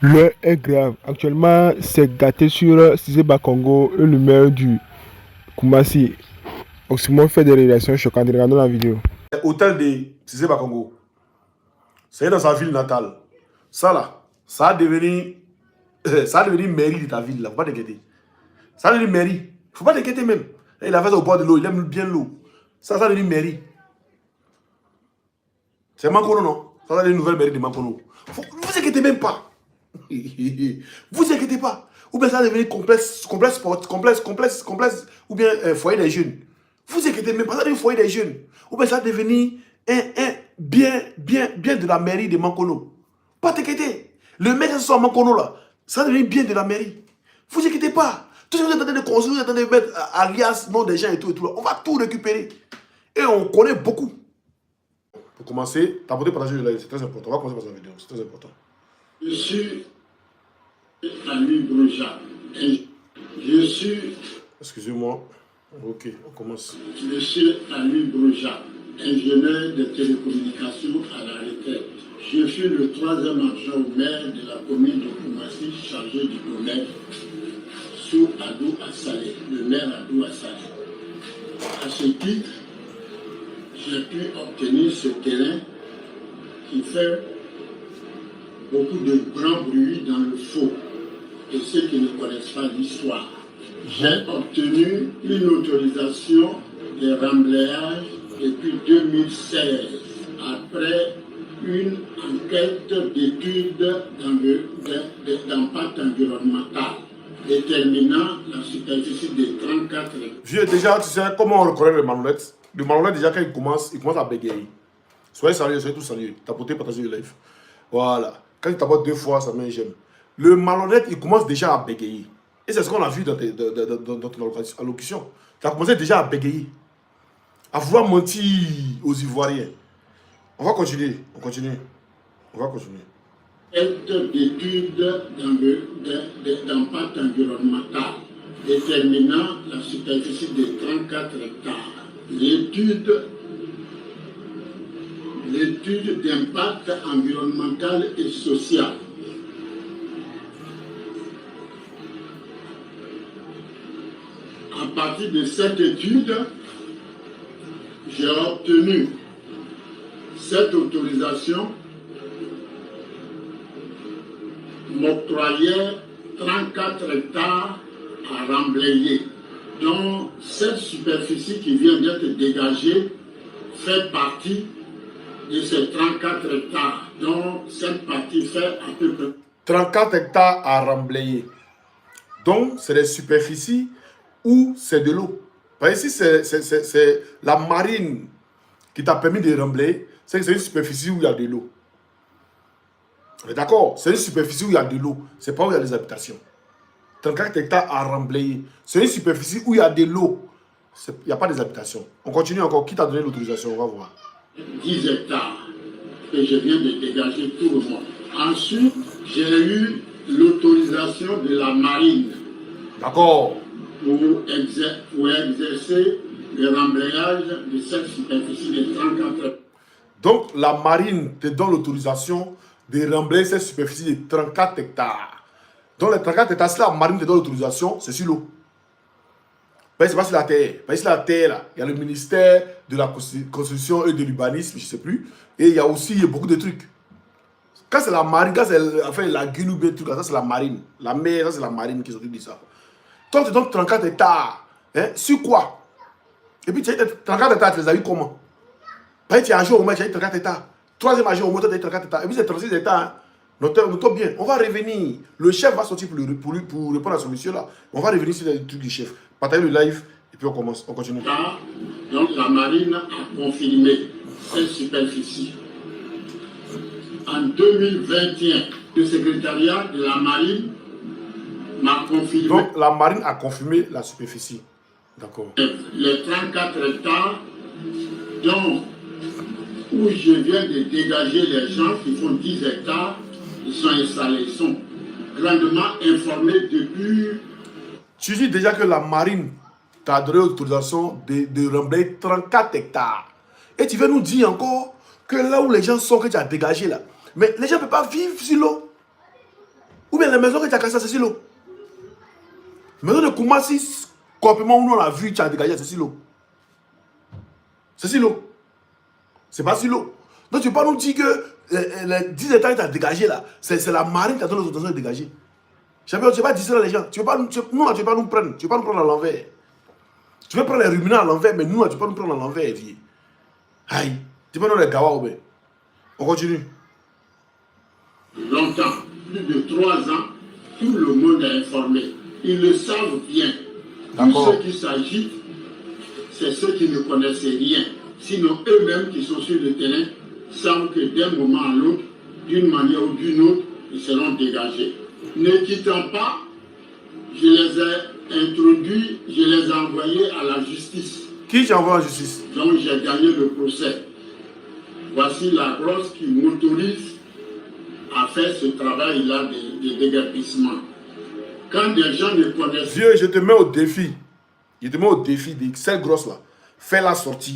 L'heure est grave. Actuellement, c'est gâté sur Cissé Bakongo, le maire du Koumassi. Oxymore fait des révélations choquantes. Regardons la vidéo. Hôtel de Cissé Bakongo. C'est dans sa ville natale. Ça là, ça a devenu mairie de ta ville là. Faut pas t'inquiéter. Ça a devenu mairie. Faut pas t'inquiéter même. Il a fait ça au bord de l'eau. Il aime bien l'eau. Ça a devenu mairie. C'est Mankono, non? Ça a devenu une nouvelle mairie de Mankono. Vous inquiétez même pas. Vous inquiétez pas. Ou bien ça a devenu complexe, ou bien foyer des jeunes. Vous inquiétez même pas, ça a devenu foyer des jeunes. Ou bien ça a devenu bien de la mairie de Mankono. Pas t'inquiéter. Le mec qui soit à Mankono là, ça a devenu bien de la mairie. Vous inquiétez pas. Tout ce que vous êtes en train de construire, vous êtes en train de mettre alias, nom des gens et tout là. On va tout récupérer. Et on connaît beaucoup. Pour commencer, tapoter, partager le live, c'est très important. On va commencer par cette vidéo, c'est très important. Je suis Ami Broja. Je suis. Excusez-moi. Ok, on commence. Je suis Ami Broja, ingénieur de télécommunications à la retraite. Je suis le troisième adjoint au maire de la commune de Koumassi, chargé du domaine, sous Adou Assalé, le maire Adou Assalé. À ce titre, j'ai pu obtenir ce terrain qui fait beaucoup de grand bruit dans le faux. Et ceux qui ne connaissent pas l'histoire, j'ai obtenu une autorisation de remblayage depuis 2016, après une enquête d'études d'impact environnemental déterminant la superficie de 34 hectares. Déjà, tu sais comment on reconnaît le malhonnête? Le malhonnête, déjà, quand il commence à bégayer. Soyez sérieux, soyez tous sérieux. Tapotez, partagez le live. Voilà. Quand il tapote 2 fois, ça met un j'aime. Le malhonnête, il commence déjà à bégayer. Et c'est ce qu'on a vu dans ton allocution. Tu as commencé déjà à bégayer. À vouloir mentir aux Ivoiriens. On va continuer. On continue. On va continuer. D'études d'impact environnemental déterminant la superficie de 34 hectares. L'étude d'impact environnemental et social. À partir de cette étude, j'ai obtenu cette autorisation m'octroyait 34 hectares à remblayer, dont cette superficie qui vient d'être dégagée fait partie de ces 34 hectares, dont cette partie fait à peu près 34 hectares à remblayer. Donc, c'est des superficies où c'est de l'eau. Ici, c'est la marine qui t'a permis de remblayer. C'est une superficie où il y a de l'eau. D'accord? C'est une superficie où il y a de l'eau. C'est pas où il y a des habitations. 34 hectares à remblayer. C'est une superficie où il y a de l'eau. Il n'y a pas des habitations. On continue encore. Qui t'a donné l'autorisation? On va voir. 10 hectares que je viens de dégager tout le monde. Ensuite, j'ai eu l'autorisation de la marine. D'accord. Pour exercer le remblayage de cette superficie de 34 hectares. Donc, la marine te donne l'autorisation de remblayer cette superficie de 34 hectares. Donc, les 34 hectares, si la marine te donne l'autorisation, c'est sur l'eau. C'est pas sur la terre. Sur la terre, là, il y a le ministère de la Construction et de l'Urbanisme, je ne sais plus. Et il y a aussi beaucoup de trucs. Quand c'est la marine, quand c'est enfin, la lagune ou bien truc, ça c'est la marine. La mer, ça c'est la marine qui s'occupe de ça. Toi, tu donnes 34 hectares. Hein, sur quoi? Et puis, tu as 34 hectares, tu les as eu comment? Tu as un jour au moins, tu as eu 34 hectares. Troisième agent au moins, tu as eu 34 hectares. Et puis, c'est 36 hectares. Hein. Notons bien. On va revenir. Le chef va sortir pour répondre à ce monsieur-là. On va revenir sur les trucs du chef. Partagez le live et puis on commence. On continue. Donc, la marine a confirmé cette superficie. En 2021, le secrétariat de la marine m'a confirmé. Donc, la marine a confirmé la superficie. D'accord. Les 34 hectares, dont où je viens de dégager les gens qui font 10 hectares, ils sont installés, ils sont grandement informés depuis. Tu dis déjà que la marine t'a donné l'autorisation de remblayer 34 hectares. Et tu veux nous dire encore que là où les gens sont, que tu as dégagé là, mais les gens ne peuvent pas vivre sur l'eau. la maison que tu as cassée, c'est Silo. La maison de Koumassi, complètement où on a vu, tu as dégagé, c'est Silo. C'est Silo. C'est pas Silo. Donc tu peux pas nous dire que les 10 hectares que tu as dégagé là, c'est la marine qui a donné l'autorisation de dégager. Champion, tu ne peux pas distraire les gens. Tu ne peux pas nous prendre. Tu ne peux pas nous prendre à l'envers. Tu veux prendre les ruminants à l'envers, mais nous, tu ne peux pas nous prendre à l'envers. Aïe. Tu peux nous les gawa. On continue. Longtemps, plus de 3 ans, tout le monde est informé. Ils le savent bien. Tous ceux qui s'agitent, c'est ceux qui ne connaissent rien. Sinon, eux-mêmes qui sont sur le terrain savent que d'un moment à l'autre, d'une manière ou d'une autre, ils seront dégagés. Ne quittant pas, je les ai introduits, je les ai envoyés à la justice. Qui t'envoie à la justice? Donc j'ai gagné le procès. Voici la grosse qui m'autorise à faire ce travail-là de déguerpissement. Quand des gens ne connaissent pas... Vieux, je te mets au défi. Je te mets au défi de cette grosse-là. Fais-la sortir.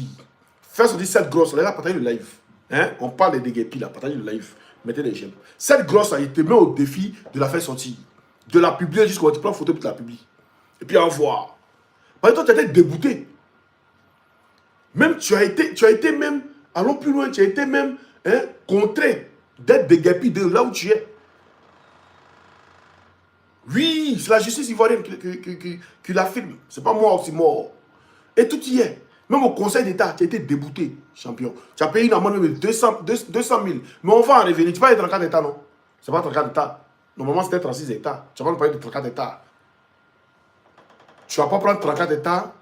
Fais sortir cette grosse-là. Les gars, partagez le live. Hein? On parle des guépis là. Partagez le live. Mettez des j'aime. Cette grosse-là, il te met au défi de la faire sortir. De la publier jusqu'au... Tu prends une photo et tu la publies. Et puis envoie. Parce que toi, tu étais dégoûté. Même, tu as été même... Allons plus loin. Tu as été même contré d'être déguerpi de là où tu es. Oui, c'est la justice ivoirienne qui l'affirme. C'est pas moi aussi mort. Et tout y est. Même au Conseil d'État, tu as été débouté, champion. Tu as payé une amende de 200 000. Mais on va en revenir. Tu vas être 34 États, non? C'est pas 34 États. Normalement, c'était 36 États. Tu vas pas parler de 34 États. Tu vas pas prendre 34 États.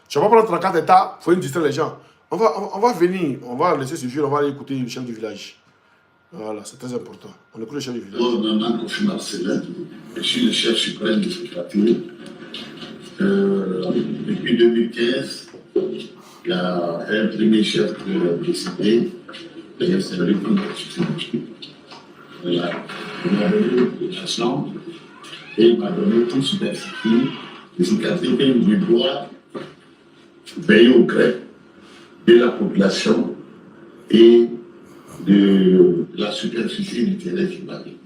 Tu vas pas prendre 34 États. Il faut distraire les gens. On va venir. On va laisser suffire. On va aller écouter le chef du village. Voilà, c'est très important. On écoute le chef du village. Je suis le chef suprême de ce quartier. Depuis 2015, il y a un premier chef qui est décédé. D'ailleurs, c'est lui qui voilà. Il m'a donné la chambre et il m'a donné tout superficie de ce quartier que je dois veiller au gré de la population et de la superficie du terrain qui m'a dit.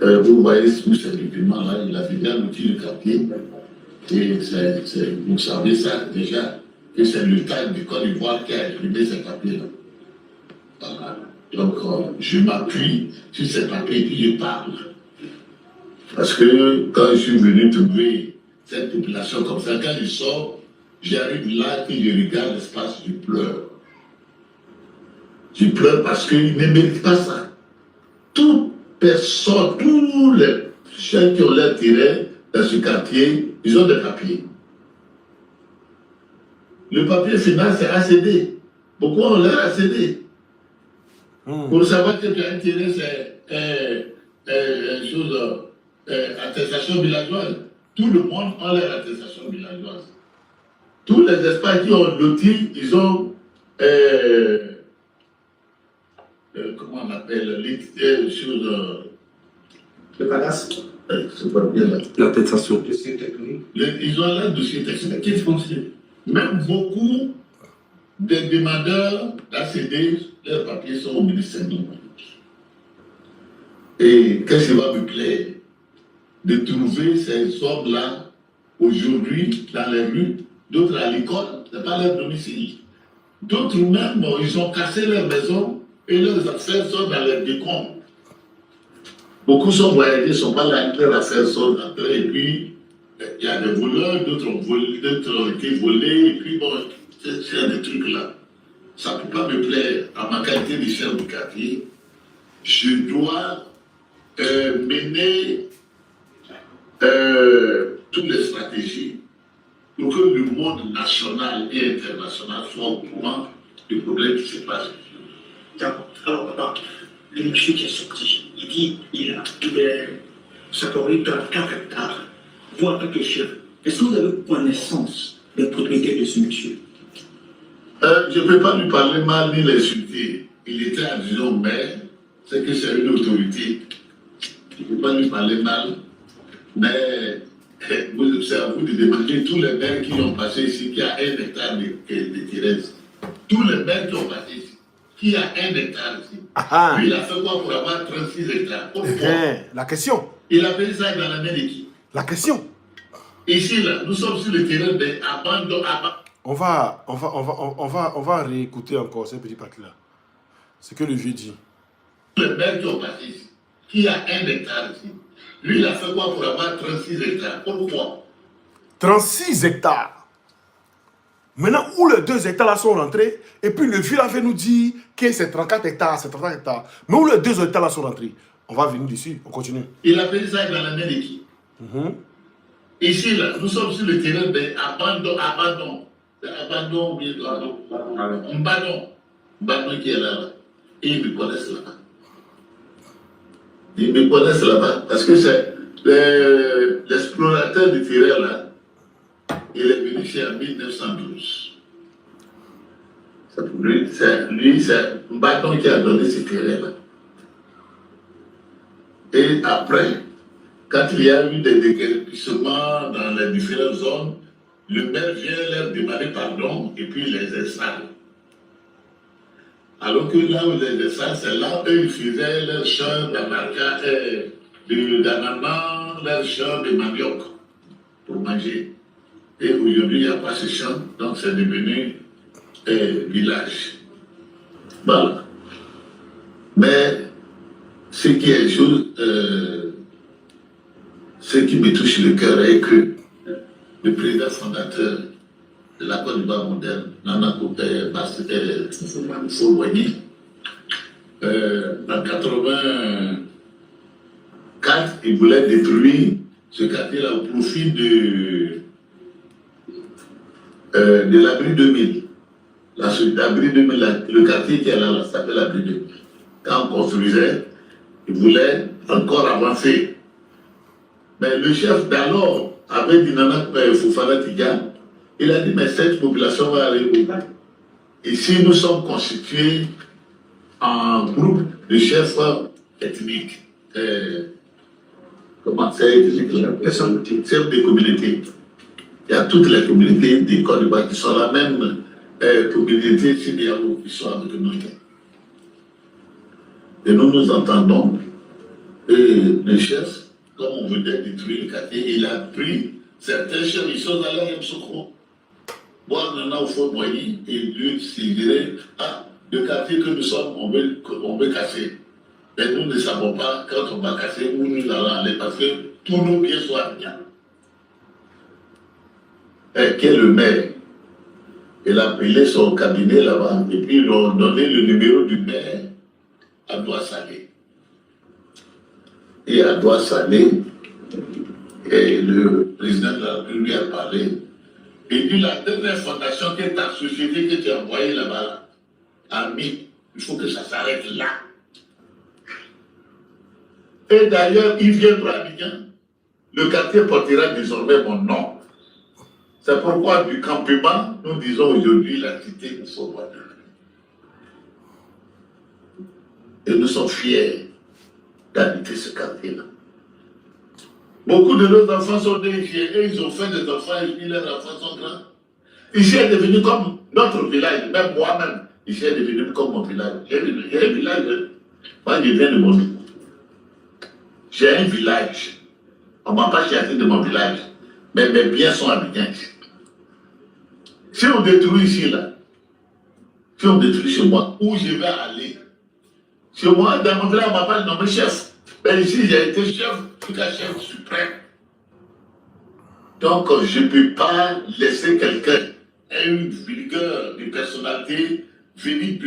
Vous voyez tous ces documents-là, il a déjà l'outil du quartier. Et vous savez ça déjà, que c'est l'État du Côte d'Ivoire qui a imprimé ces papiers-là. Voilà. Donc, je m'appuie sur ces papiers et puis je parle. Parce que quand je suis venu trouver cette population comme ça, quand je sors, j'arrive là et je regarde l'espace, je pleure. Je pleure parce qu'ils ne méritent pas ça. Toute personne, tous les gens qui ont l'air tirés dans ce quartier, ils ont des papiers. Le papier final, c'est ACD. Pourquoi on l'a ACD? Pour savoir que tu as tiré, c'est attestation villageoise. Tout le monde a leur attestation villageoise. Tous les espaces qui ont loti, ils ont comment on appelle les choses Le cadastre. C'est pas bien là. L'attestation. Dossier technique. Ils ont là dossier technique. Qu'est-ce qu'on sait? Même beaucoup des demandeurs d'ACD, leurs papiers sont au ministère de l'Économie. Et qu'est-ce qui va me plaire? De trouver ces hommes-là aujourd'hui dans les rues, d'autres à l'école, ce n'est pas leur domicile. D'autres même, ils ont cassé leur maison et leurs affaires sont dans les décombres. Beaucoup sont voyagés, ne sont pas là, leurs affaires sont rentrées, et puis il y a des voleurs, d'autres ont été volés, et puis bon, c'est des trucs là. Ça ne peut pas me plaire. À ma qualité de chef du quartier, je dois mener toutes les stratégies pour que le monde national et international soit au courant du problème qui se passe. D'accord. Alors, papa, le monsieur qui est sorti, il dit il est s'accorder dans 4 hectares. Vous, en tant que chef, est-ce que vous avez connaissance des propriétés de ce monsieur? Je ne peux pas lui parler mal ni l'insulter. Il était adjoint au maire, c'est que c'est une autorité. Je ne peux pas lui parler mal, mais c'est à vous de demander tous les maires qui ont passé ici, qui a 1 hectare de terrain. Tous les maires qui ont passé ici, qui a 1 hectare ici, lui, il a fait quoi pour avoir 36 hectares? Pourquoi? La question. Il a payé ça dans la main de qui? La question. Ici, là, nous sommes sur le terrain d'abandon. On va réécouter encore cette petite partie-là. Ce que le vieux dit. Les maires qui ont passé ici, qui a 1 hectare ici, lui, il a fait quoi pour avoir 36 hectares? Pourquoi? 36 hectares. Maintenant, où les 2 hectares là sont rentrés, et puis le vieux là fait nous dire que c'est 34 hectares, c'est 34 hectares. Mais où les 2 hectares là sont rentrés? On va venir d'ici, on continue. Il a payé ça dans la main de qui? Ici, là, nous sommes sur le terrain d'abandon. Abandon, Mbadon qui est là. Et ils me connaissent là-bas. Ils me connaissent là-bas. Parce que c'est l'explorateur du terrain là. Il est venu ici en 1912. Lui, c'est Mbadon qui a donné ce terrain là. Et après, quand il y a eu des déguerpissements dans les différentes zones, le maire vient leur demander pardon et puis les installe. Alors que là où les installe, c'est là où ils faisaient leurs champs d'ananas, leurs champs de manioc pour manger. Et aujourd'hui, il n'y a pas ce champ, donc c'est devenu village. Voilà. Mais ce qui est chose, ce qui me touche le cœur est que le président fondateur de la Côte d'Ivoire moderne, Nana Fouboigny, en 1984, il voulait détruire ce quartier-là au profit de l'abri 2000. L'abri 2000, le quartier qui est là, s'appelle l'abri 2000. Quand on construisait, il voulait encore avancer. Mais le chef d'alors avait dit Nana Fofana Tidiane, il a dit mais cette population va aller où? Ici nous sommes constitués en groupe de chefs ethniques. Comment c'est? Chefs de communauté. Il y a toutes les communautés des Côte d'Ivoire qui sont la même communauté Sidiago qui sont avec nous. Et nous nous entendons. Et le chef, comme on venait détruire le quartier, il a pris certains chefs, ils sont allés à Yamsokro. Moi, maintenant, au fond, Moigny, et lui, s'il dirait, le quartier que nous sommes, on veut casser. Mais nous ne savons pas, quand on va casser, où nous allons aller, parce que tous nos biens sont bien. Et quel est le maire? Il a appelé son cabinet là-bas, et puis ils ont donné le numéro du maire à Doua-Salé. Et à Doua-Salé, et le président de la République a parlé. Il dit la dernière fondation que ta société que tu as envoyée là-bas a mis, il faut que ça s'arrête là. Et d'ailleurs, il viendra à Abidjan. Le quartier portera désormais mon nom. C'est pourquoi du campement, nous disons aujourd'hui la cité de Sobois. Et nous sommes fiers d'habiter ce quartier-là. Beaucoup de nos enfants sont défiés et ils ont fait des enfants et puis leurs enfants sont grands. Ici est devenu comme notre village, même moi-même, ici est devenu comme mon village. J'ai un village, moi je viens de mon vie. J'ai un village. On ne m'a pas chassé de mon village, mais mes biens sont habitants. Si on détruit ici, là, si on détruit chez moi, où je vais aller? Chez moi, dans mon village, on ne m'a pas nommé chef. Mais ici, j'ai été chef, jusqu'à chef suprême. Donc, je ne peux pas laisser quelqu'un, une vigueur de personnalité, venir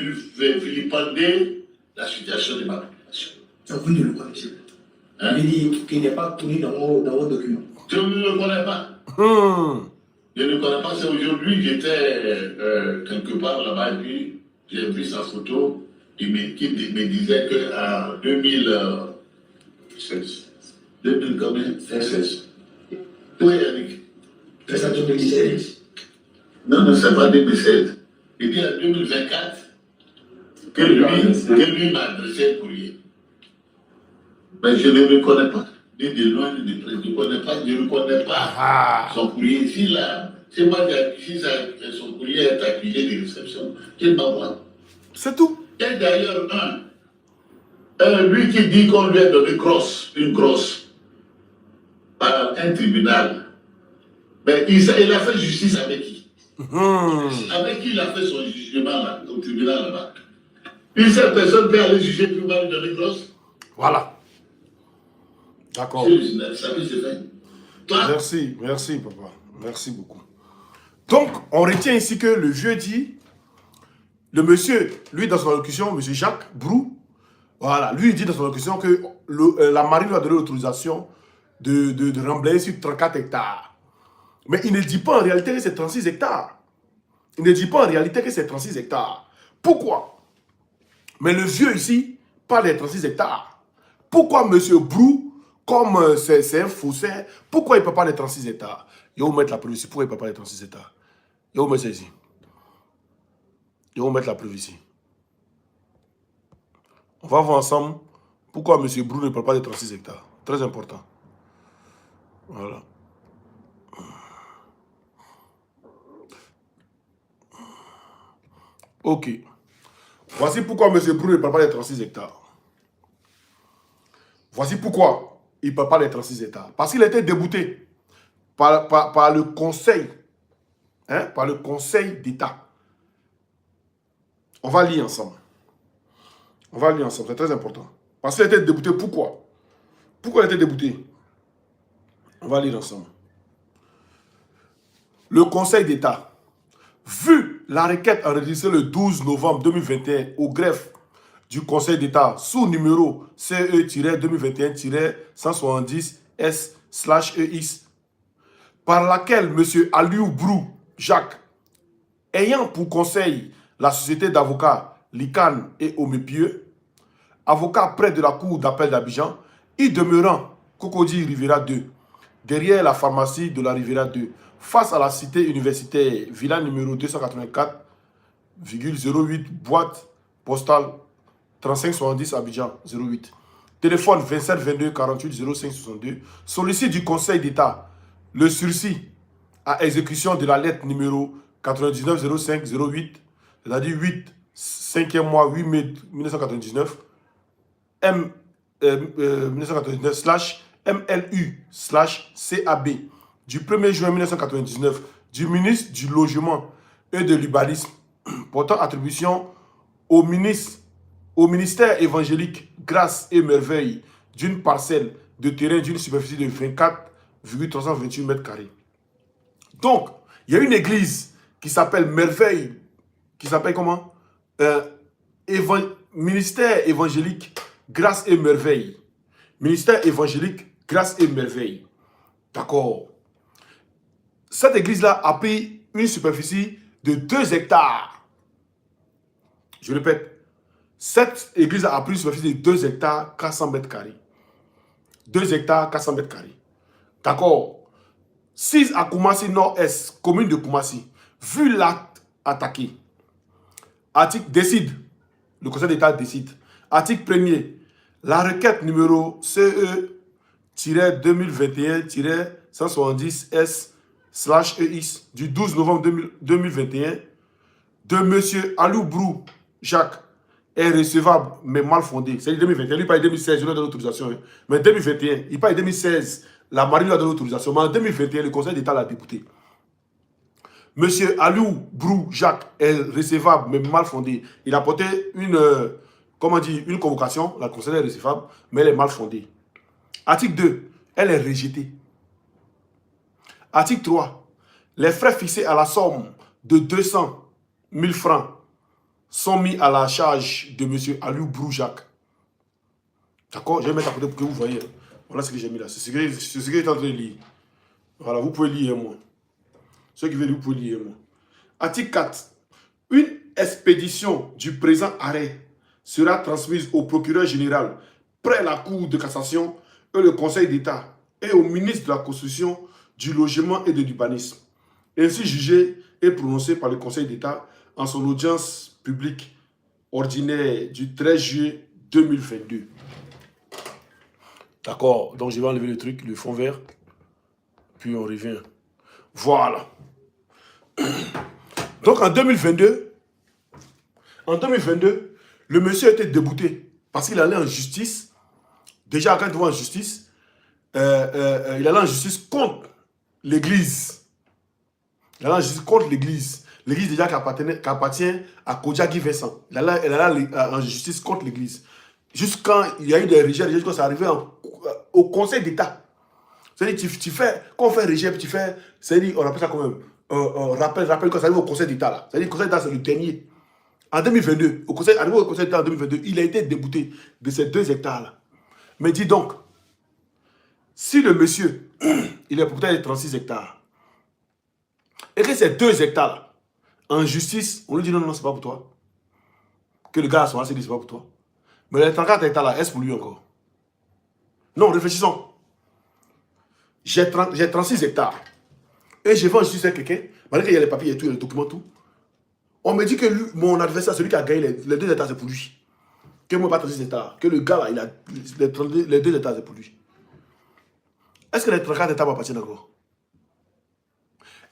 vilipender la situation de ma population. Vous ne le connaissez pas. Il dit qu'il n'est pas connu dans vos documents. Je ne le connais pas. Je ne connais pas. C'est aujourd'hui, j'étais quelque part là-bas et puis j'ai vu sa photo. Il me disait qu'en 2016. 2000 combien? 16. Oui, Yannick. C'est ça, 2016. Non, c'est pas 2016. Il dit en 2024 que lui m'a adressé un courrier. Mais je ne le connais pas. Ni de loin, ni de près. Je ne connais pas son courrier ici, là. C'est moi qui affiche son courrier est accusé de réception. Qu'il m'envoie. C'est tout. Et d'ailleurs, lui qui dit qu'on lui a donné une grosse par un tribunal, mais il a fait justice avec qui? Avec qui il a fait son jugement là, au tribunal là-bas? Une seule personne peut aller juger plus mal de grosse. Voilà. D'accord. Ça peut se faire. Toi, Merci papa. Merci beaucoup. Donc, on retient ici que le vieux dit, le monsieur, lui dans son allocution, monsieur Jacques Brou, voilà, lui il dit dans son allocution que la marine lui a donné l'autorisation de remblayer sur 34 hectares. Mais il ne dit pas en réalité que c'est 36 hectares. Il ne dit pas en réalité que c'est 36 hectares. Pourquoi? Mais le vieux ici parle des 36 hectares. Pourquoi monsieur Brou, comme c'est un faussaire, pourquoi il ne peut pas les 36 hectares? Il va vous mettre la preuve ici. Pourquoi il ne peut pas les 36 hectares? Il va vous mettre ça ici. Il va vous mettre la preuve ici. On va voir ensemble pourquoi monsieur Brou ne peut pas les 36 hectares. Très important. Voilà. Ok. Voici pourquoi M. Brou ne peut pas les 36 hectares. Voici pourquoi il ne peut pas les 36 hectares. Parce qu'il a été débouté par le conseil, par le conseil d'État. On va lire ensemble. On va lire ensemble, c'est très important. Parce qu'il a été débouté, pourquoi? Pourquoi il a été débouté? On va lire ensemble. Le conseil d'État. Vu la requête enregistrée le 12 novembre 2021 au greffe du Conseil d'État sous numéro CE-2021-170S/EX, par laquelle M. Aliou Brou Jacques, ayant pour conseil la société d'avocats Lican et Omepieux, avocat près de la cour d'appel d'Abidjan, y demeurant Cocody Rivera 2, derrière la pharmacie de la Rivera 2, face à la cité universitaire, villa numéro 284,08, boîte postale 3570 Abidjan 08. Téléphone 27 22 48 05 62. Sollicite du Conseil d'État le sursis à exécution de la lettre numéro 99 05 08, c'est-à-dire 8, 5e mois 8 mai 1999, 1999/MLU/CAB du 1er juin 1999 du ministre du Logement et de l'Urbanisme portant attribution au ministère évangélique Grâce et Merveille d'une parcelle de terrain d'une superficie de 24,328 m². Donc, il y a une église qui s'appelle Merveille, qui s'appelle comment? Ministère évangélique Grâce et Merveille. Ministère évangélique Grâce et Merveille. D'accord. Cette église-là a pris une superficie de 2 hectares. Je répète, cette église a pris une superficie de 2 hectares 400 m². 2 hectares 400 m². D'accord. 6 à Koumassi Nord-Est, commune de Koumassi. Vu l'acte attaqué, article décide, le Conseil d'État décide. Article 1er, la requête numéro CE-2021-170S/EX du 12 novembre 2021 de M. Aliou Brou Jacques est recevable mais mal fondée. C'est 2021, lui parle 2016, je lui ai donné l'autorisation. Mais 2021, il parle 2016, la marine lui a donné l'autorisation. Mais en 2021, le Conseil d'État l'a débouté. M. Aliou Brou Jacques est recevable mais mal fondée. Il a porté une convocation, la conseil est recevable, mais elle est mal fondée. Article 2, elle est rejetée. Article 3, les frais fixés à la somme de 200 000 francs sont mis à la charge de M. Aliou Brou Jacques. D'accord? Je vais mettre à côté pour que vous voyez. Voilà ce que j'ai mis là. C'est ce que est en train de lire. Voilà, vous pouvez lire moi. Ceux qui veulent, vous pouvez lire moi. Article 4. Une expédition du présent arrêt sera transmise au procureur général près la Cour de cassation et le Conseil d'État et au ministre de la Construction, du Logement et de l'Urbanisme, ainsi jugé et prononcé par le Conseil d'État en son audience publique ordinaire du 13 juillet 2022. D'accord, donc je vais enlever le truc, le fond vert, puis on revient. Voilà. Donc en 2022, le monsieur a été débouté parce qu'il allait en justice. Déjà, quand il va en justice, il allait en justice contre l'église. Il allait en justice contre l'église. L'église déjà qui appartient à Kodjaki Vincent. Il allait en justice contre l'église. Juste quand il y a eu des rejets, quand c'est arrivé au Conseil d'État. C'est-à-dire, quand on fait un rejet, tu fais, c'est-à-dire, on appelle ça quand même, rappel quand ça arrive au Conseil d'État là. C'est-à-dire, le Conseil d'État, c'est le dernier. En 2022, arrivé au Conseil d'État en 2022, il a été débouté de ces 2 hectares là. Mais dis donc, si le monsieur, il est propriétaire de 36 hectares, et que ces 2 hectares là, en justice, on lui dit non, non, c'est pas pour toi. Que le gars a son dit c'est pas pour toi. Mais les 34 hectares là, est-ce pour lui encore? Non, réfléchissons. J'ai 36 hectares. Et je vais en justice avec quelqu'un, malgré qu'il y a les papiers et tout, les documents, tout. On me dit que lui, mon adversaire, celui qui a gagné les 2 hectares, c'est pour lui. Que moi, pas 36 hectares. Que le gars là, il a les 2 hectares, c'est pour lui. Est-ce que les 34 hectares m'appartiennent encore?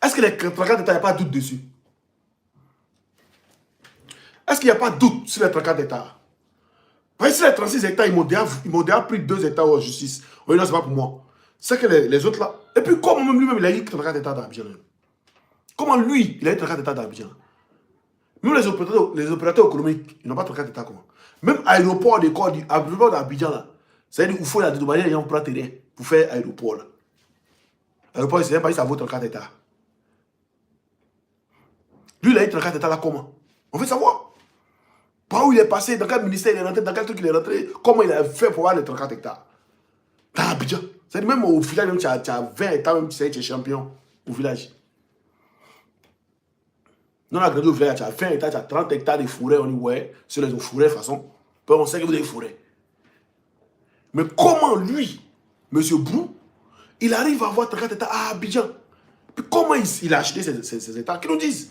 Est-ce que les 34 hectares, il n'y a pas de doute dessus? Est-ce qu'il n'y a pas de doute sur les 34 hectares? Parce que sur les 36 hectares, ils m'ont déjà pris 2 hectares en justice. Oui, non, c'est pas pour moi. C'est que les autres là. Et puis, comment même lui-même, il a eu 34 hectares d'Abidjan? Comment lui, il a eu 34 hectares d'Abidjan? Même les opérateurs économiques, ils n'ont pas 34 hectares comment? Même aéroport d'Abidjan là. C'est-à-dire qu'il faut la dédommager, les gens prennent terrain pour faire aéroport là. Aéroport, c'est un pays, ça vaut 34 hectares. Lui, il a eu 34 hectares là comment? On veut savoir. Par où il est passé, dans quel ministère il est rentré, dans quel truc il est rentré, comment il a fait pour avoir les 34 hectares. Dans Abidjan. C'est-à-dire même au village, même, tu as 20 hectares, même tu sais, tu es champion au village. Non, la grande au village, tu as 20 hectares, tu as 30 hectares de forêt, on dit ouais, sur les forêts de toute façon. On sait que vous avez des forêts. Mais comment lui, M. Brou, il arrive à avoir 34 hectares à Abidjan? Puis comment il a acheté ces hectares? Qu'ils nous disent.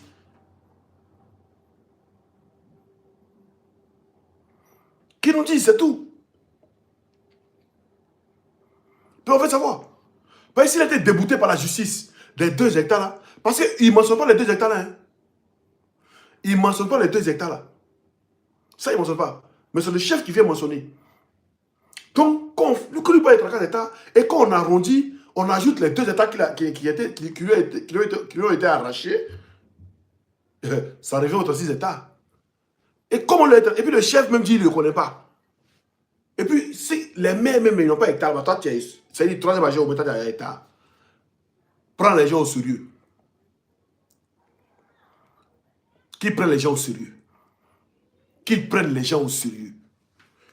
Qu'ils nous disent, c'est tout. Puis on veut savoir. Parce qu'il a été débouté par la justice des 2 hectares là. Parce qu'il ne mentionne pas les 2 hectares là. Hein. Il ne mentionne pas les 2 hectares là. Ça, il ne mentionne pas. Mais c'est le chef qui vient mentionner. Donc, quand on lui parle de 34 hectares, et quand on arrondit, on ajoute les 2 hectares qui lui ont été arrachés, ça revient aux 36 hectares. Et puis le chef même dit qu'il ne le connaît pas. Et puis, si les maires même, ils n'ont pas hectare, bah toi, c'est le 3e agent au métal d'un hectare. Prends les gens au sérieux. Qui prennent les gens au sérieux. Qui prennent les gens au sérieux.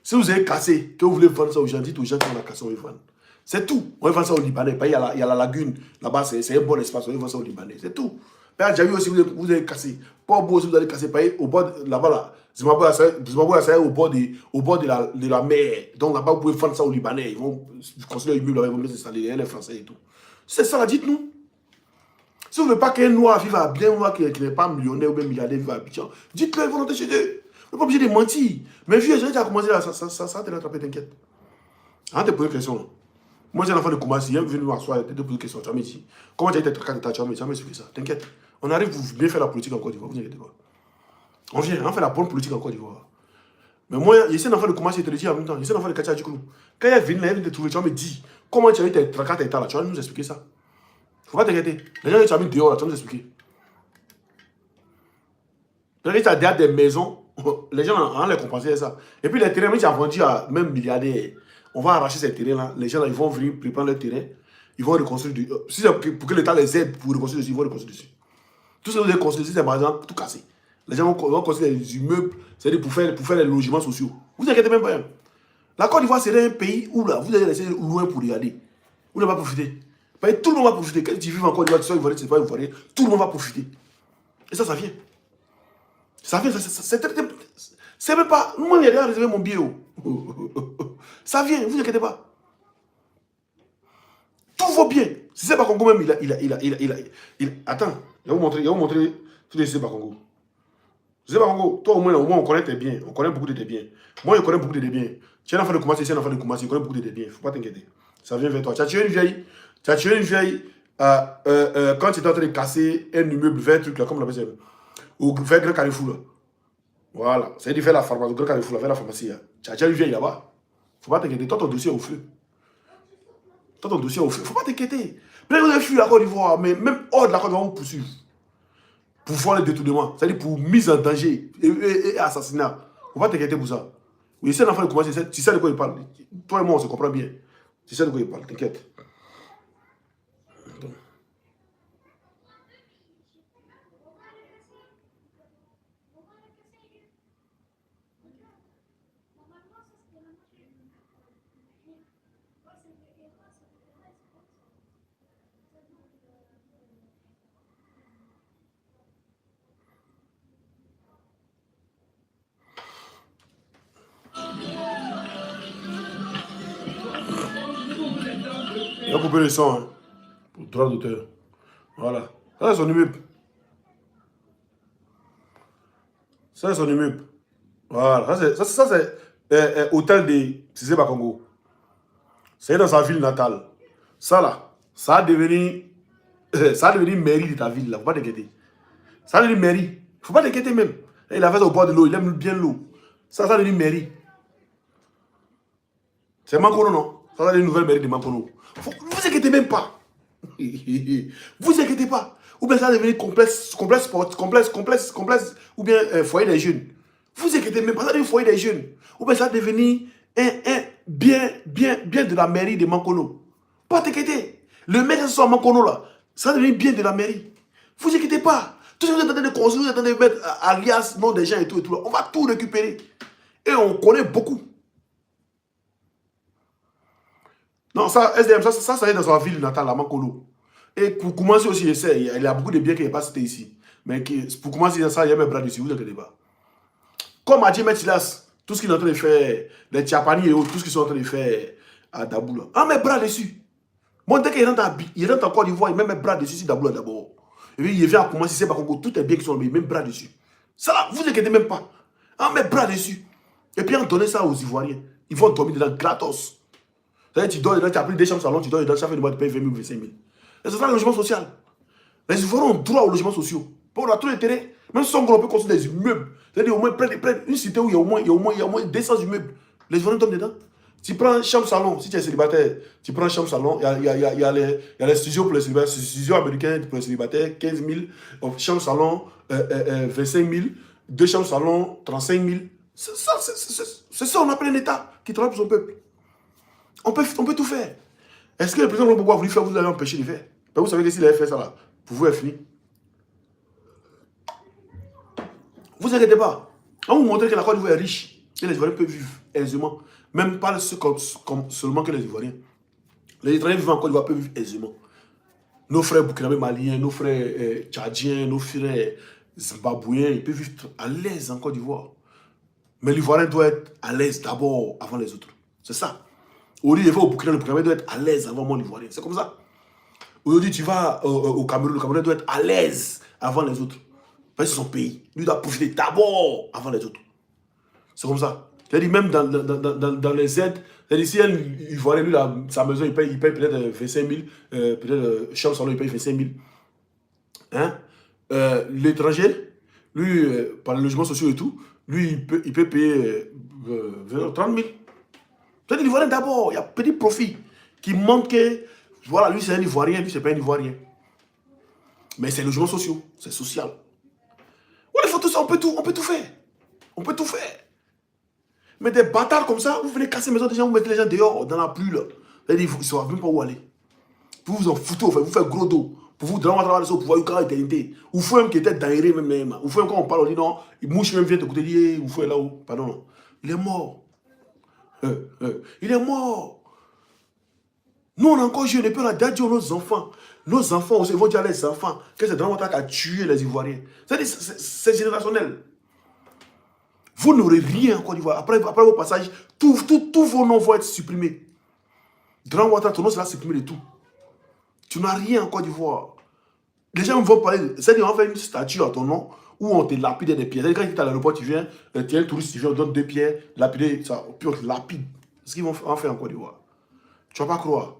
Si vous avez cassé, que vous voulez vendre ça aux gens, dites aux gens qu'on a cassé, on va vendre. C'est tout. On va vendre ça aux Libanais. Il y a la lagune, là-bas, c'est un bon espace, on va vendre ça aux Libanais. C'est tout. Père Djavi aussi, vous avez cassé. Pas au bord aussi, vous allez casser. Au bord, là-bas, là. Zimbabwe, c'est au bord de la mer. Donc là-bas, vous pouvez vendre ça aux Libanais. Ils vont construire un immeuble, ils vont mettre s'installer, les Français et tout. C'est ça, là, dites-nous. Si vous ne voulez pas qu'un noir vive à bien, un noir qui n'est pas millionnaire ou bien milliardaire vive à Abidjan, dites-le, ils vont rentrer chez eux. Vous n'êtes pas obligé de mentir. Mais vieux, j'ai déjà commencé là, ça te rattraper, t'inquiète. Arrête de poser des questions. Moi, j'ai un enfant de Koumassi, il est venu m'asseoir et te poser des questions. Tu vas me dire, comment tu as été 34 états, tu vas m'expliquer ça. T'inquiète. On arrive pour bien faire la politique en Côte d'Ivoire, vous inquiétez pas. On vient, on fait la bonne politique en Côte d'Ivoire. Mais moi, il y a un enfant de Koumassi, il te le dit en même temps. Il y a un enfant de Katia Djikoulou. Quand il est venu là, il vient te trouver, tu vas me dire, comment tu as eu tes 34 états là, tu vas nous expliquer ça. Faut pas t'inquiéter. Les gens qui sont mis dehors là, tu vas nous expliquer. Les gens qui sont derrière des maisons, les gens on les compenser ça. Et puis les terrains, même si tu as vendu à même milliardaires, on va arracher ces terrains là. Les gens là, ils vont venir prendre le terrain. Ils vont reconstruire. Si c'est pour que l'État les aide pour reconstruire dessus, ils vont reconstruire dessus. Tout ce que vous avez construit, c'est par exemple tout cassé. Les gens vont construire des immeubles, c'est-à-dire pour faire les logements sociaux. Vous inquiétez même pas. La Côte d'Ivoire serait un pays où là, vous allez laisser loin pour regarder. Vous n'avez pas profité. Parce que tout le monde va profiter. Quand tu vis en Côte d'Ivoire, tu sois ivoirien, c'est pas ivoirien, tout le monde va profiter. Et ça vient. Ça vient, c'est même pas. Moi, il y a déjà réservé mon billet. Ça vient, vous inquiétez pas. Tout va bien. Si c'est pas Congo même, attends, je vais vous montrer tous les Seba Congo. C'est pas Congo. Toi, au moins, on connaît tes biens. On connaît beaucoup de tes biens. Moi, je connais beaucoup de tes biens. Tu es un enfant de Koumassi, c'est un enfant de Koumassi. Je connais beaucoup de tes biens. Faut pas t'inquiéter. Ça vient vers toi. Tu as tué une vieille. quand tu étais en train de casser un immeuble vers un truc là, comme on l'appelle ça, ou vers Grand Carrefour là. Voilà, c'est-à-dire vers la pharmacie, Grand Carrefour là, vers la pharmacie. Hein. Tu as déjà eu vieille là-bas. Faut pas t'inquiéter, toi ton dossier est au feu. Toi ton dossier est au feu. Faut pas t'inquiéter. Peut-être que vous avez fui la Côte d'Ivoire, mais même hors de la Côte d'Ivoire, on vous poursuit. Pour faire les détournements, c'est-à-dire pour mise en danger et assassinat. Faut pas t'inquiéter pour ça. Oui, c'est un enfant de comment tu sais de quoi il parle. Toi et moi, on se comprend bien. Tu sais de quoi il parle, t'inquiète. Il va couper le son, hein, pour droit d'auteur. Voilà. Ça, c'est son immeuble. Ça, c'est son immeuble. Voilà. Ça, c'est hôtel de Cissé Bakongo. C'est dans sa ville natale. Ça, là, ça a devenu mairie de ta ville, là. Faut pas t'inquiéter. Ça a devenu mairie. Faut pas t'inquiéter même. Il a fait ça au bord de l'eau. Il aime bien l'eau. Ça a devenu mairie. C'est Mankono, non? Ça a devenu une nouvelle mairie de Mankono. Vous inquiétez même pas. Vous inquiétez pas. Ou bien ça va devenir complexe, ou bien foyer des jeunes. Vous inquiétez même pas, ça va devenir foyer des jeunes. Ou bien ça va devenir un bien de la mairie de Mankono. Pas t'inquiéter. Le mec qui soit à Mankono là, ça va devenir bien de la mairie. Vous inquiétez pas. Tout ce que vous êtes en train de construire, vous êtes en train de mettre alias, nom des gens et tout là. On va tout récupérer. Et on connaît beaucoup. Non, ça, SDM, ça est dans sa ville natale, à Mankono. Et pour commencer aussi, il y a beaucoup de biens qui n'est pas cité ici. Mais pour commencer, ça, il y a mes bras dessus, vous inquiétez pas. Comme a dit Metilas, tout ce qu'il est en train de faire, les Tchapani et autres, tout ce qu'ils sont en train de faire à Daboula. Ah, mes bras dessus. Moi, dès qu'il rentre en Côte d'Ivoire, il met mes bras dessus sur Daboula d'abord. Et puis, il vient à commencer, c'est pas Congo, tout est bien qui sont là, il met mes bras dessus. Ça là, vous inquiétez même pas. Ah, mes bras dessus. Et puis, on donne ça aux Ivoiriens. Ils vont dormir dedans gratos. C'est-à-dire, tu dors dedans, tu as pris des chambres salon, tu dors dedans, chaque fin de mois, tu payes 20 000 ou 25 000. Et c'est ça le logement social. Les Ivoiriens ont droit aux logements sociaux. On a tout l'intérêt. Même si on peut construire des immeubles, c'est-à-dire au moins une cité où il y a au moins 200 immeubles. Les Ivoiriens tombent dedans. Tu prends chambre salon, si tu es célibataire, tu prends chambre salon, il y a les studios pour les célibataires, studios américains pour les célibataires, 15 000, chambre salon, 25 000, deux chambres salon, 35 000. C'est ça, on appelle un État qui travaille pour son peuple. On peut tout faire. Est-ce que le président Gbagbo a voulu faire, vous l'avez empêché de faire? Ben vous savez que s'il avait fait ça là, pour vous, est fini. Vous inquiétez pas. On vous montre que la Côte d'Ivoire est riche. Et les Ivoiriens peuvent vivre aisément. Même pas seulement que les Ivoiriens. Les étrangers vivant en Côte d'Ivoire peuvent vivre aisément. Nos frères burkinabés maliens, nos frères tchadiens, nos frères zimbabwéens, ils peuvent vivre à l'aise en Côte d'Ivoire. Mais l'Ivoirien doit être à l'aise d'abord avant les autres. C'est ça. Aujourd'hui, il va au Burkina, le Burkinabé doit être à l'aise avant moi, l'Ivoirien. C'est comme ça. Aujourd'hui, tu vas au Cameroun, le Camerounais doit être à l'aise avant les autres. Parce que c'est son pays. Lui doit profiter d'abord avant les autres. C'est comme ça. C'est-à-dire, même dans les aides, c'est-à-dire, si un Ivoirien, lui, sa maison, il paye peut-être 25 000, peut-être chambre salon, il paye 25 000. Hein? L'étranger, lui, par les logements sociaux et tout, lui, il peut payer 30 000. C'est l'Ivoirien d'abord, il y a petit profit qui montre que, voilà, lui c'est un Ivoirien, lui c'est pas un Ivoirien. Mais c'est logements sociaux, c'est social. On fait tout ça, on peut tout faire. On peut tout faire. Mais des bâtards comme ça, vous venez casser les maisons des gens, vous mettez les gens dehors, dans la pluie là. C'est-à-dire, ils ne savent même pas où aller. Pour vous en foutre, vous faites gros dos. Pour vous donner travail au pouvoir, vous avez éternité. Ou faut même qui était daéré même. Ou faut même quand on parle, on dit non, il mouche même vient te écouter, dit, vous faites là-haut. Pardon, non. Il est mort. Il est mort. Nous, on est encore jeunes, et puis on a déjà dit à nos enfants. Nos enfants aussi vont dire à les enfants que c'est Draman Ouattara qui a tué les Ivoiriens. C'est générationnel. Vous n'aurez rien en Côte d'Ivoire. Après vos passages, tous vos noms vont être supprimés. Draman Ouattara, ton nom sera supprimé de tout. Tu n'as rien en Côte d'Ivoire. Les gens vont parler, c'est-à-dire on va faire une statue à ton nom où on te lapide des pierres. Quand tu es à l'aéroport, tu viens, tu es un touriste, tu viens, on donne 2 pierres, lapider, ça, puis on te lapide. C'est ce qu'ils vont en faire en Côte d'Ivoire. Tu ne vas pas croire.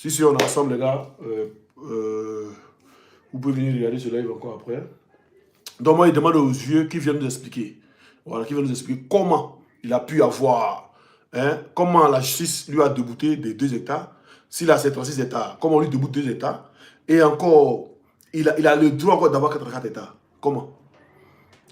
Si on est ensemble, les gars, vous pouvez venir regarder ce live encore après. Donc, moi, il demande aux vieux qui viennent nous expliquer. Voilà, qui viennent nous expliquer comment il a pu avoir, comment la justice lui a débouté des 2 hectares. S'il a 36 hectares, comment on lui déboute 2 hectares. Et encore, il a le droit encore d'avoir 84 hectares. Comment?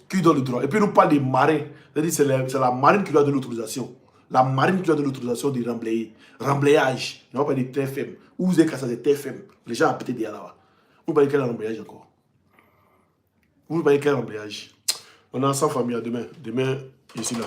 Qui donne le droit? Et puis, il nous parle des marins. C'est la marine qui lui a donné l'autorisation. La marine qui lui a donné l'autorisation de remblayer. Remblayage. On va parler de TFM. Où vous avez cassé des TFM? Les gens ont pété des là-bas. Vous parlez quel remblayage encore? Vous parlez quel remblayage? On est ensemble, famille. À demain. Demain, ici, là.